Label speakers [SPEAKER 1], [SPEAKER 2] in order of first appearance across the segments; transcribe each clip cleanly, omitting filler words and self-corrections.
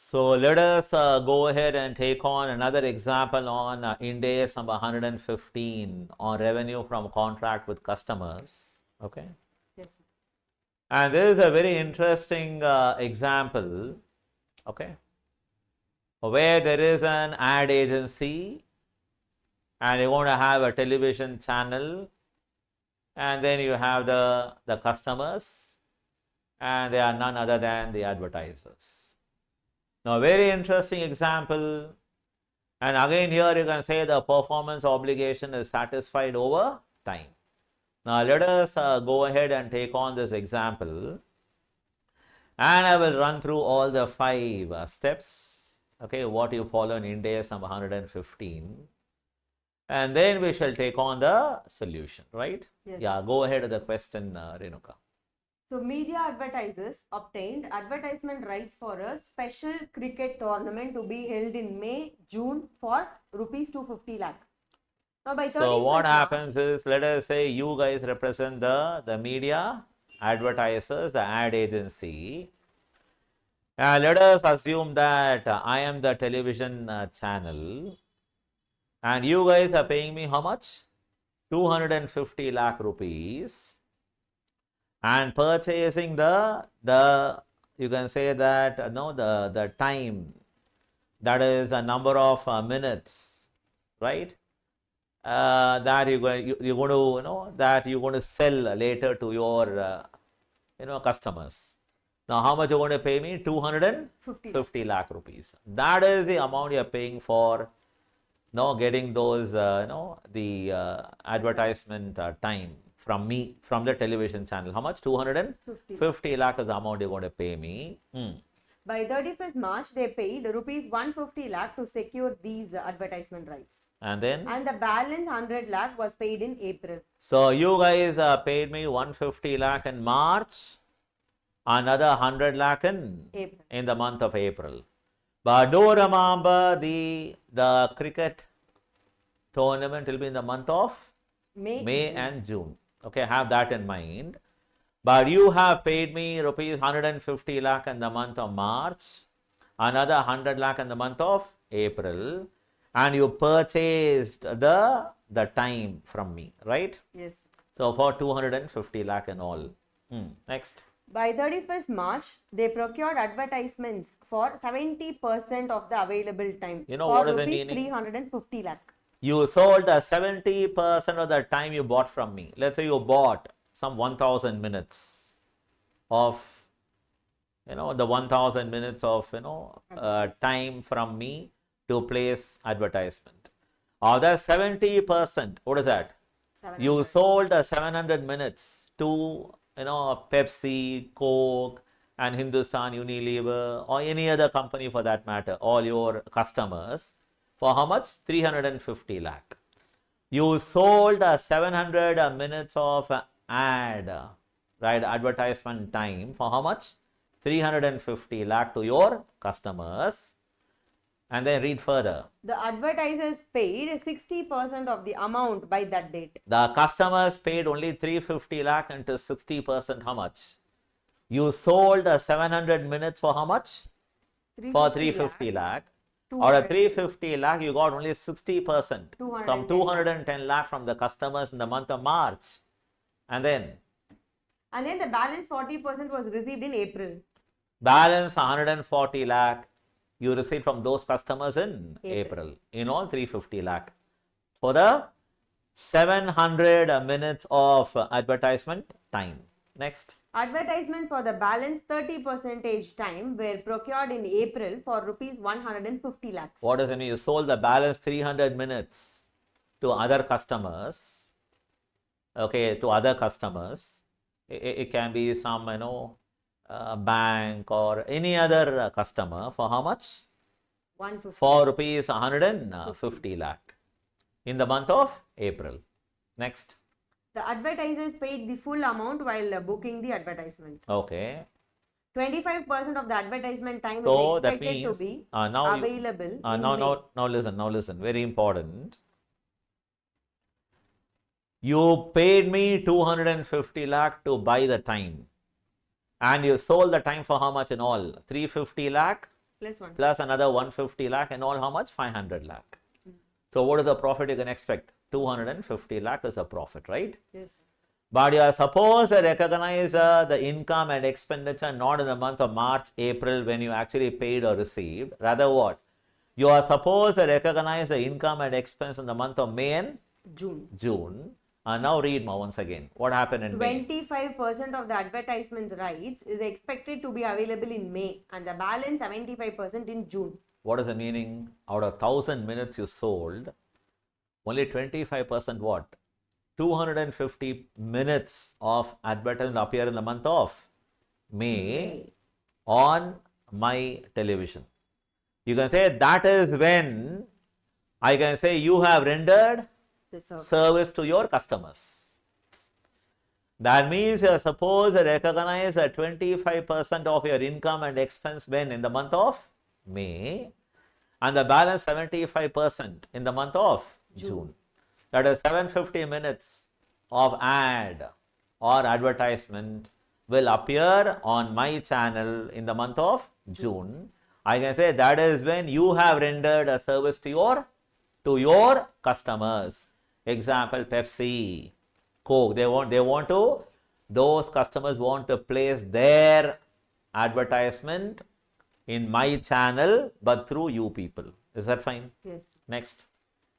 [SPEAKER 1] So let us go ahead and take on another example on IND AS number 115 on revenue from contract with customers. Okay.
[SPEAKER 2] Yes, sir.
[SPEAKER 1] And there is a very interesting example, okay, where there is an ad agency and you want to have a television channel, and then you have the customers, and they are none other than the advertisers. Now, very interesting example. And again, here you can say the performance obligation is satisfied over time. Now, let us go ahead and take on this example. And I will run through all the 5 steps, okay, what you follow in IND AS number 115. And then we shall take on the solution, right?
[SPEAKER 2] Yes.
[SPEAKER 1] Yeah, go ahead with the question, Renuka.
[SPEAKER 2] So, Media Advertisers obtained advertisement rights for a special cricket tournament to be held in May, June for rupees 250 lakh. Now, by 31st
[SPEAKER 1] So what
[SPEAKER 2] March,
[SPEAKER 1] happens is, let us say you guys represent the media advertisers, the ad agency. Let us assume that I am the television channel, and you guys are paying me how much? 250 lakh rupees, and purchasing the you can say that no, the time, that is a number of minutes, right? That you're going to that you're going to sell later to your customers. Now, how much you're going to pay me? 250 lakh rupees. That is the amount you're paying for getting those the advertisement time from me, from the television channel. How much? 250 lakh is the amount you're going to pay me.
[SPEAKER 2] By 31st March, they paid rupees 150 lakh to secure these advertisement rights.
[SPEAKER 1] And then?
[SPEAKER 2] And the balance 100 lakh was paid in April.
[SPEAKER 1] So, you guys paid me 150 lakh in March, another 100 lakh in the month of April. But do remember the cricket tournament will be in the month of May and June. Okay, have that in mind. But you have paid me rupees 150 lakh in the month of March, another 100 lakh in the month of April, and you purchased the time from me, right?
[SPEAKER 2] Yes.
[SPEAKER 1] So for 250 lakh and all. Next.
[SPEAKER 2] By 31st March, they procured advertisements for 70% of the available time.
[SPEAKER 1] You know what is the
[SPEAKER 2] rupees
[SPEAKER 1] meaning?
[SPEAKER 2] 350 lakh.
[SPEAKER 1] You sold 70% of the time you bought from me. Let's say you bought some 1000 minutes of the 1000 minutes of time from me to place advertisement. Of that 70%, what is that? 700. You sold 700 minutes to Pepsi, Coke, and Hindustan Unilever, or any other company for that matter, all your customers, for how much? 350 lakh. You sold 700 minutes of advertisement time for how much? 350 lakh to your customers. And then read further.
[SPEAKER 2] The advertisers paid 60% of the amount by that date.
[SPEAKER 1] The customers paid only 350 lakh into 60%. How much? You sold 700 minutes for how much? For 350 lakh. Out of 350 lakh, you got only 60%. Some 210 lakh from the customers in the month of March. And then
[SPEAKER 2] the balance 40% was received in April.
[SPEAKER 1] Balance 140 lakh you received from those customers in April. In all, 350 lakh. For the 700 minutes of advertisement time. Next.
[SPEAKER 2] Advertisements for the balance 30% time were procured in April for rupees 150 lakhs.
[SPEAKER 1] What does it mean? You sold the balance 300 minutes to other customers. Okay, to other customers. It can be some, bank or any other customer for how much?
[SPEAKER 2] 150.
[SPEAKER 1] For rupees 150 lakh in the month of April. Next.
[SPEAKER 2] The advertisers paid the full amount while booking the advertisement.
[SPEAKER 1] Okay.
[SPEAKER 2] 25% of the advertisement time
[SPEAKER 1] so
[SPEAKER 2] is expected to be available.
[SPEAKER 1] Now listen, very important. You paid me 250 lakh to buy the time. And you sold the time for how much in all? 350 lakh
[SPEAKER 2] Plus 1.
[SPEAKER 1] plus another 150 lakh and all how much? 500 lakh. So what is the profit you can expect? 250 lakh is a profit, right?
[SPEAKER 2] Yes.
[SPEAKER 1] But you are supposed to recognize the income and expenditure not in the month of March, April when you actually paid or received. Rather what? You are supposed to recognize the income and expense in the month of May and
[SPEAKER 2] June.
[SPEAKER 1] Now read once again. What happened in May?
[SPEAKER 2] 25% of the advertisement's rights is expected to be available in May and the balance 75% in June.
[SPEAKER 1] What is the meaning? Out of 1000 minutes you sold, only 25% what? 250 minutes of advertisement appear in the month of May on my television. You can say that is when I can say you have rendered
[SPEAKER 2] The
[SPEAKER 1] service to your customers. That means you are supposed to recognize 25% of your income and expense when in the month of May and the balance 75% in the month of June. That is 750 minutes of ad or advertisement will appear on my channel in the month of June. I can say that is when you have rendered a service to your customers. Example, Pepsi, Coke. Those customers want to place their advertisement in my channel but through you people. Is that fine?
[SPEAKER 2] Yes.
[SPEAKER 1] Next.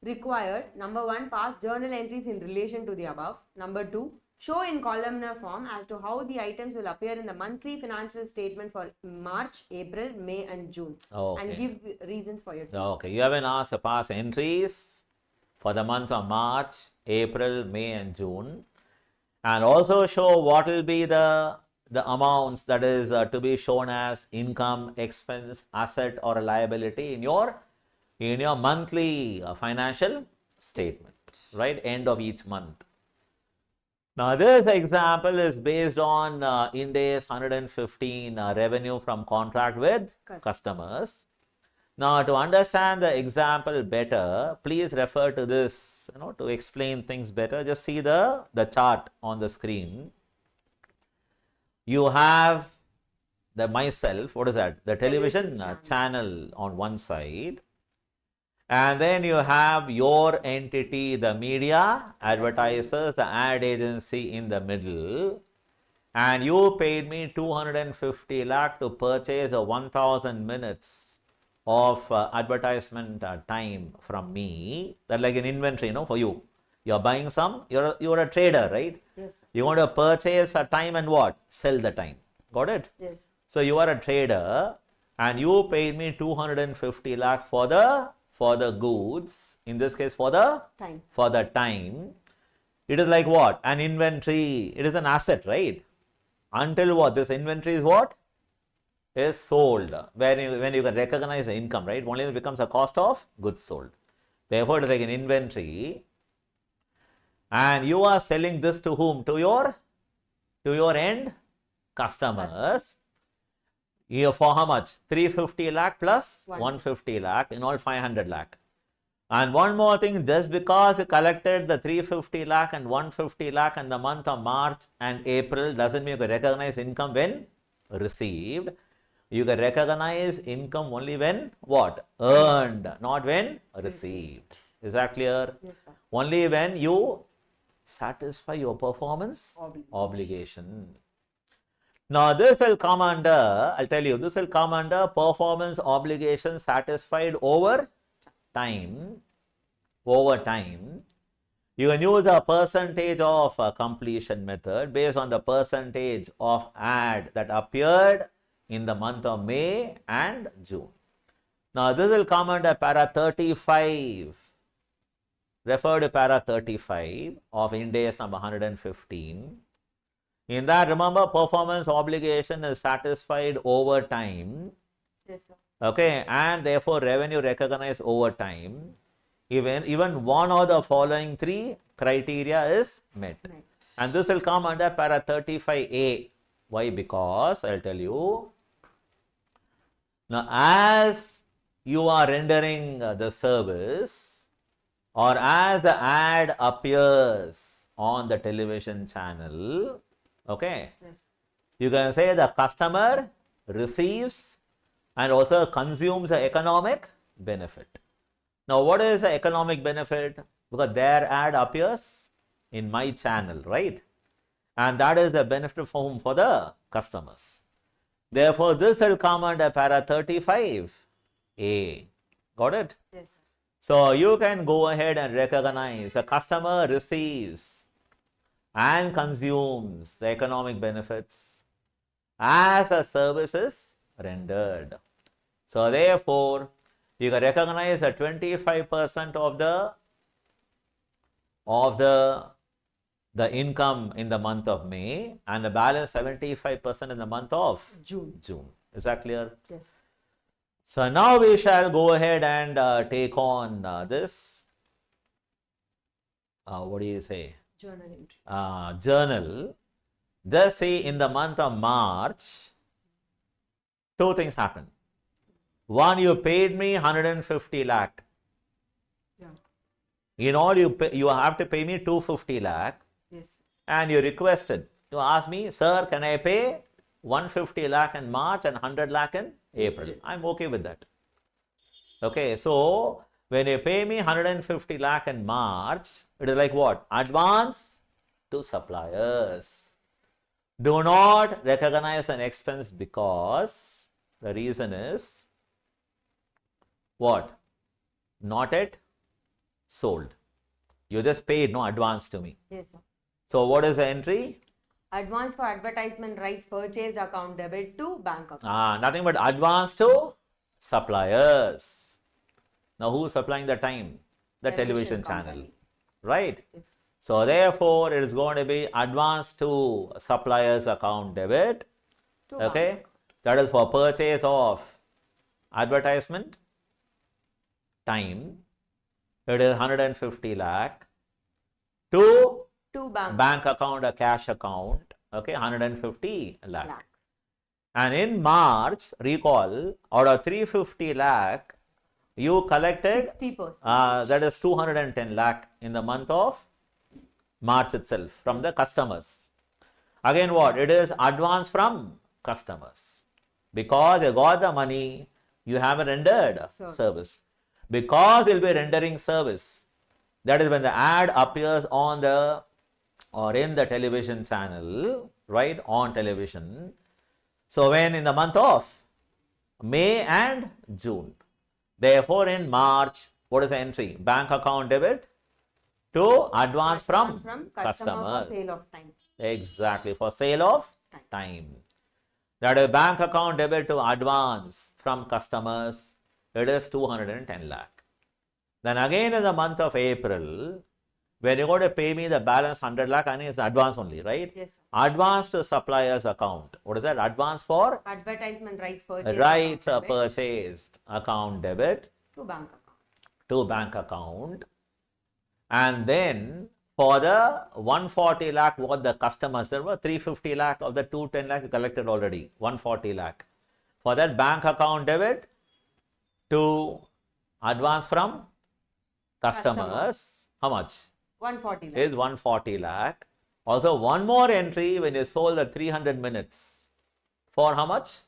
[SPEAKER 2] Required, number 1, pass journal entries in relation to the above. Number 2, show in columnar form as to how the items will appear in the monthly financial statement for March, April, May and June.
[SPEAKER 1] Okay.
[SPEAKER 2] And give reasons for your
[SPEAKER 1] Okay, you have been asked to pass entries for the months of March, April, May and June and also show what will be the amounts that is to be shown as income, expense, asset or a liability in your monthly financial statement, right? End of each month. Now this example is based on IND AS 115 revenue from contract with customers. Now to understand the example better, please refer to this, to explain things better. Just see the chart on the screen. You have myself, what is that? The television channel on one side. And then you have your entity, the media advertisers, the ad agency in the middle. And you paid me 250 lakh to purchase a 1000 minutes of advertisement time from me. That's like an inventory, for you. You're buying some, you're a trader, right?
[SPEAKER 2] Yes.
[SPEAKER 1] You want to purchase a time and what? Sell the time. Got it?
[SPEAKER 2] Yes.
[SPEAKER 1] So you are a trader and you paid me 250 lakh for the goods, in this case for the time. It is like what? An inventory. It is an asset, right? Until what? This inventory is what? Is sold. When you can recognize the income, right? Only it becomes a cost of goods sold. Therefore, it is like an inventory. And you are selling this to whom? To your end customers. Here for how much? 350 lakh plus 150 lakh, in all 500 lakh. And one more thing, just because you collected the 350 lakh and 150 lakh in the month of March and April doesn't mean you can recognize income when received. You can recognize income only when what? Earned, not when received. Is that clear?
[SPEAKER 2] Yes, sir.
[SPEAKER 1] Only when you satisfy your performance obligation. Now this will come under, I'll tell you, this will come under performance obligation satisfied over time. You can use a percentage of completion method based on the percentage of ad that appeared in the month of May and June. Now this will come under para 35. Refer to para 35 of IND AS number 115. In that, remember, performance obligation is satisfied over time.
[SPEAKER 2] Yes, sir.
[SPEAKER 1] Okay, and therefore revenue recognized over time. Even one of the following three criteria is met. And this will come under para 35A. Why? Because I'll tell you. Now, as you are rendering the service or as the ad appears on the television channel, okay, you can say the customer receives and also consumes the economic benefit. Now, what is the economic benefit? Because their ad appears in my channel, right? And that is the benefit for whom? For the customers. Therefore, this will come under para 35A. Got it?
[SPEAKER 2] Yes, sir.
[SPEAKER 1] So, you can go ahead and recognize a customer receives and consumes the economic benefits as a service is rendered. So, therefore, you can recognize that 25% of the income in the month of May and the balance 75% in the month of
[SPEAKER 2] June.
[SPEAKER 1] Is that clear?
[SPEAKER 2] Yes.
[SPEAKER 1] So now we shall go ahead and take on this. What do you say?
[SPEAKER 2] Journal entry.
[SPEAKER 1] Journal. Just say in the month of March, two things happen. One, you paid me 150 lakh.
[SPEAKER 2] Yeah.
[SPEAKER 1] In all, you have to pay me 250 lakh.
[SPEAKER 2] Yes.
[SPEAKER 1] And you requested to ask me, sir, can I pay 150 lakh in March and 100 lakh in April? I'm okay with that. Okay, so when you pay me 150 lakh in March, it is like what? Advance to suppliers. Do not recognize an expense because the reason is what? Not yet sold. You just paid no advance to me.
[SPEAKER 2] Yes, sir.
[SPEAKER 1] So what is the entry?
[SPEAKER 2] Advance for advertisement rights purchased account debit to bank account.
[SPEAKER 1] Nothing but advance to suppliers. Now who is supplying the time? The television channel.
[SPEAKER 2] company.
[SPEAKER 1] Right?
[SPEAKER 2] Yes.
[SPEAKER 1] So therefore it is going to be advance to suppliers account debit.
[SPEAKER 2] To bank
[SPEAKER 1] Okay?
[SPEAKER 2] account.
[SPEAKER 1] That is for purchase of advertisement time. It is 150 lakh to
[SPEAKER 2] To
[SPEAKER 1] bank account, a cash account. Okay, 150 lakh.
[SPEAKER 2] lakh.
[SPEAKER 1] And in March, recall, out of 350 lakh, you collected
[SPEAKER 2] 60%.
[SPEAKER 1] that is 210 lakh in the month of March itself from the customers. Again, what? It is advance from customers. Because you got the money, you have a rendered service. Because you'll be rendering service, that is when the ad appears on the or in the television channel, right, on television. So when in the month of May and June. Therefore in March, what is the entry? Bank account debit to advance from
[SPEAKER 2] customer for sale of time.
[SPEAKER 1] Exactly, for sale of time. That is bank account debit to advance from customers. It is 210 lakh. Then again in the month of April, when you're going to pay me the balance 100 lakh, I think it's advance only, right?
[SPEAKER 2] Yes, sir.
[SPEAKER 1] Advance to suppliers account. What is that? Advance for?
[SPEAKER 2] Advertisement rights purchased.
[SPEAKER 1] Rights are purchased account debit
[SPEAKER 2] to bank account.
[SPEAKER 1] To bank account. And then for the 140 lakh, what the customers, there were 350 lakh of the 210 lakh you collected already, 140 lakh. For that bank account debit to advance from customers, how much?
[SPEAKER 2] 140 lakh.
[SPEAKER 1] Is 140 lakh. Also one more entry when you sold the 300 minutes. For how much?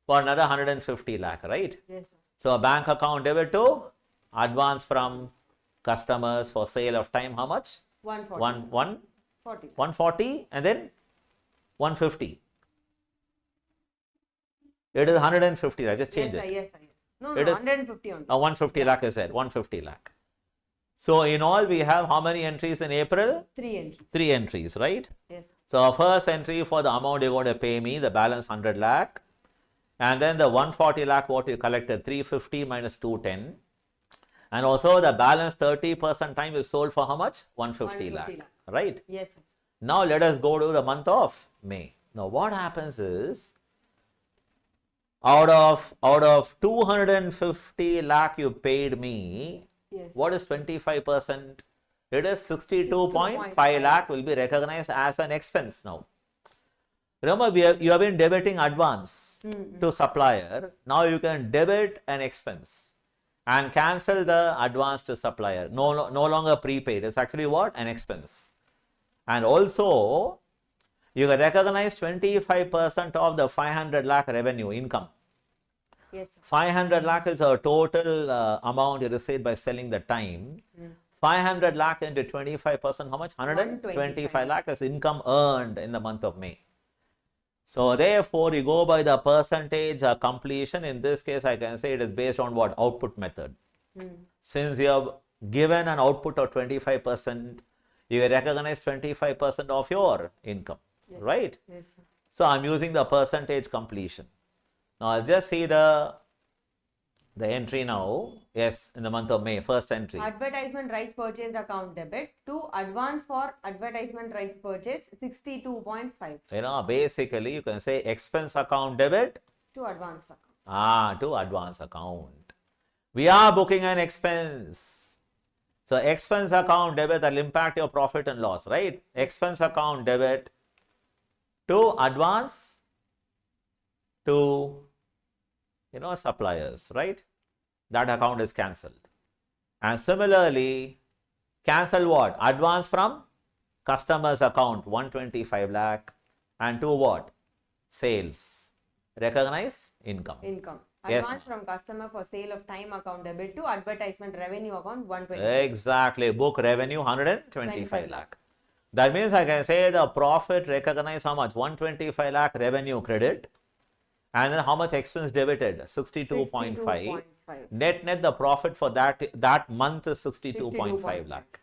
[SPEAKER 1] For another 150 lakh, right?
[SPEAKER 2] Yes, sir.
[SPEAKER 1] So a bank account debit to advance from customers for sale of time, how much?
[SPEAKER 2] 140.
[SPEAKER 1] 140 and then 150. It is 150. I just changed it.
[SPEAKER 2] Yes, sir. No,
[SPEAKER 1] it is
[SPEAKER 2] 150 only.
[SPEAKER 1] 150 lakh is there. 150 lakh. So in all, we have how many entries in April?
[SPEAKER 2] 3 entries.
[SPEAKER 1] 3 entries, right?
[SPEAKER 2] Yes.
[SPEAKER 1] So our first entry for the amount you're going to pay me, the balance 100 lakh. And then the 140 lakh what you collected, 350 minus 210. And also the balance 30% time is sold for how much? 150 lakh. Right?
[SPEAKER 2] Yes, sir.
[SPEAKER 1] Now let us go to the month of May. Now what happens is, out of 250 lakh you paid me,
[SPEAKER 2] yes,
[SPEAKER 1] what is 25%? It is 62.5 lakh will be recognized as an expense now. Remember, you have been debiting advance to supplier. Now you can debit an expense and cancel the advance to supplier. No longer prepaid. It's actually what? An expense. And also, you can recognize 25% of the 500 lakh revenue income.
[SPEAKER 2] Yes, sir.
[SPEAKER 1] 500 lakh is a total amount you received by selling the time. 500 lakh into 25%, how much? 125 lakh is income earned in the month of May. So therefore, you go by the percentage completion. In this case, I can say it is based on what? Output method. Since you have given an output of 25%, you recognize 25% of your income, right?
[SPEAKER 2] Yes, sir.
[SPEAKER 1] So I'm using the percentage completion. Now I'll just see the entry now. Yes, in the month of May, first entry.
[SPEAKER 2] Advertisement rights purchased account debit to advance for advertisement rights purchased 62.5
[SPEAKER 1] Basically you can say expense account debit
[SPEAKER 2] to advance account.
[SPEAKER 1] to advance account. We are booking an expense. So expense account debit that will impact your profit and loss, right? Expense account debit to advance to suppliers, right? That account is cancelled. And similarly, cancel what? Advance from customers account 125 lakh and to what? Sales. Recognize income.
[SPEAKER 2] Income.
[SPEAKER 1] Yes.
[SPEAKER 2] Advance from customer for sale of time account debit to advertisement revenue account 120.
[SPEAKER 1] Exactly. Book revenue 125 lakh. That means I can say the profit recognized how much? 125 lakh revenue credit. And then how much expense debited? 62.5. Net the profit for that month is 62.5 lakh.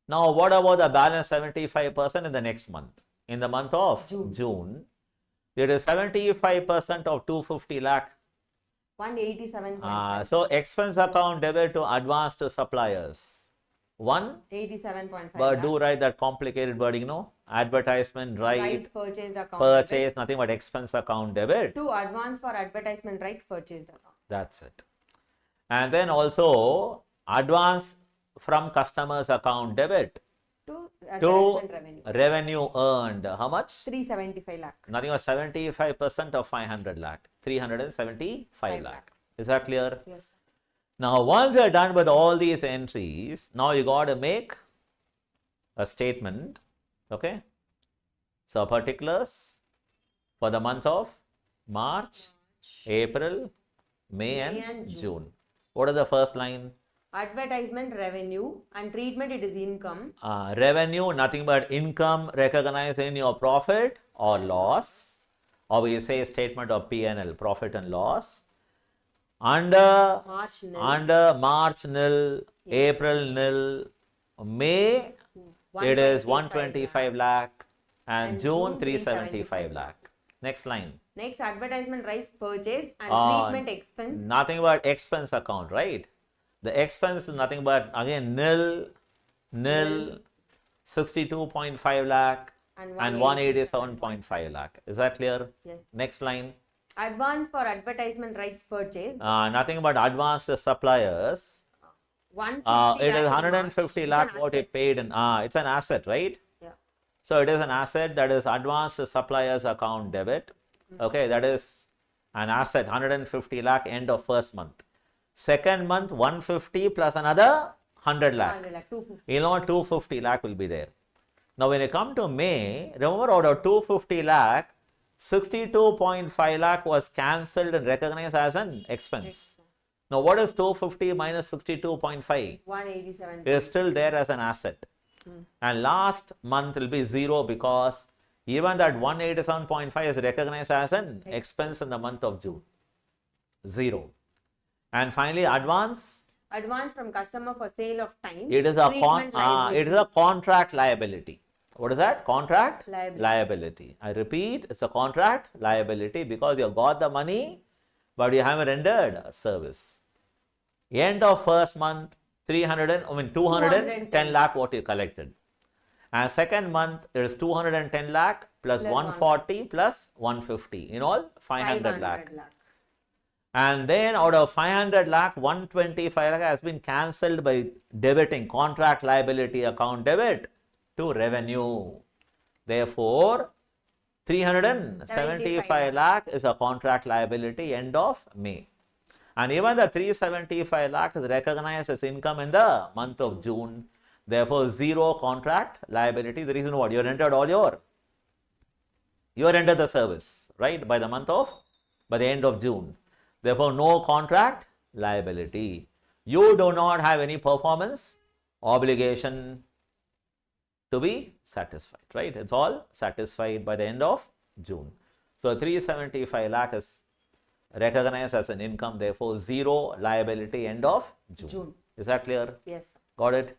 [SPEAKER 1] Now what about the balance 75% in the next month? In the month of June there is 75% of 250 lakh.
[SPEAKER 2] 187.5.
[SPEAKER 1] So expense account debit to advance to suppliers.
[SPEAKER 2] 187.5.
[SPEAKER 1] But do write that complicated wording, advertisement
[SPEAKER 2] Rights purchased account
[SPEAKER 1] purchase,
[SPEAKER 2] debit
[SPEAKER 1] nothing but expense account debit.
[SPEAKER 2] to advance for advertisement rights purchased account.
[SPEAKER 1] That's it. And then also advance from customers account debit
[SPEAKER 2] To
[SPEAKER 1] to
[SPEAKER 2] advertisement revenue.
[SPEAKER 1] revenue earned. How much?
[SPEAKER 2] 375 lakh.
[SPEAKER 1] Nothing but 75% of 500 lakh. 375 lakh. Is that clear?
[SPEAKER 2] Yes.
[SPEAKER 1] Now, once you're done with all these entries, now you got to make a statement. Okay. So, particulars for the months of March, April, May and June. What is the first line?
[SPEAKER 2] Advertisement revenue and treatment it is income.
[SPEAKER 1] Revenue, nothing but income recognized in your profit or loss, or we say statement of P&L, profit and loss. Under March nil, April nil, May it is 125 lakh and June 375 lakh. Next line.
[SPEAKER 2] Next, advertisement rights purchased and treatment expense.
[SPEAKER 1] Nothing but expense account, right? The expense is nothing but again nil, 62.5 lakh and 187.5 lakh. Is that clear?
[SPEAKER 2] Yes.
[SPEAKER 1] Next line.
[SPEAKER 2] Advance for advertisement rights purchased.
[SPEAKER 1] Nothing but advance to suppliers.
[SPEAKER 2] 150
[SPEAKER 1] It is
[SPEAKER 2] lakh
[SPEAKER 1] 150 lakh what he paid in. It's an asset, right?
[SPEAKER 2] Yeah.
[SPEAKER 1] So it is an asset that is advanced to suppliers account debit. Okay, that is an asset 150 lakh end of first month. Second month 150 plus another 100 lakh.
[SPEAKER 2] 250.
[SPEAKER 1] 250 lakh will be there. Now when you come to May, remember out of 250 lakh, 62.5 lakh was cancelled and recognized as an expense. Now what is 250 minus 62.5?
[SPEAKER 2] 187.
[SPEAKER 1] It is still there as an asset. And last month will be 0 because even that 187.5 is recognized as an expense in the month of June. 0. And finally advance.
[SPEAKER 2] Advance from customer for sale of time.
[SPEAKER 1] It is a contract liability. What is that? Contract liability. I repeat, it's a contract liability because you got the money but you haven't rendered service. End of first month 210 lakh what you collected. And second month it is 210 lakh plus 140 plus 150. In all 500 lakh. And then out of 500 lakh, 125 lakh has been cancelled by debiting contract liability account debit to revenue. Therefore, 375 lakh is a contract liability end of May. And even the 375 lakh is recognized as income in the month of June. Therefore, 0 contract liability. The reason what? You rendered the service, right? By the end of June. Therefore, no contract liability. You do not have any performance obligation to be satisfied, right? It's all satisfied by the end of June. So 375 lakh is recognized as an income, therefore zero liability end of June. Is that clear?
[SPEAKER 2] Yes.
[SPEAKER 1] Got it?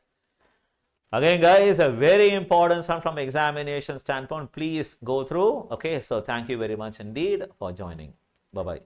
[SPEAKER 1] Again, guys, a very important sum from examination standpoint. Please go through. Okay, so thank you very much indeed for joining. Bye-bye.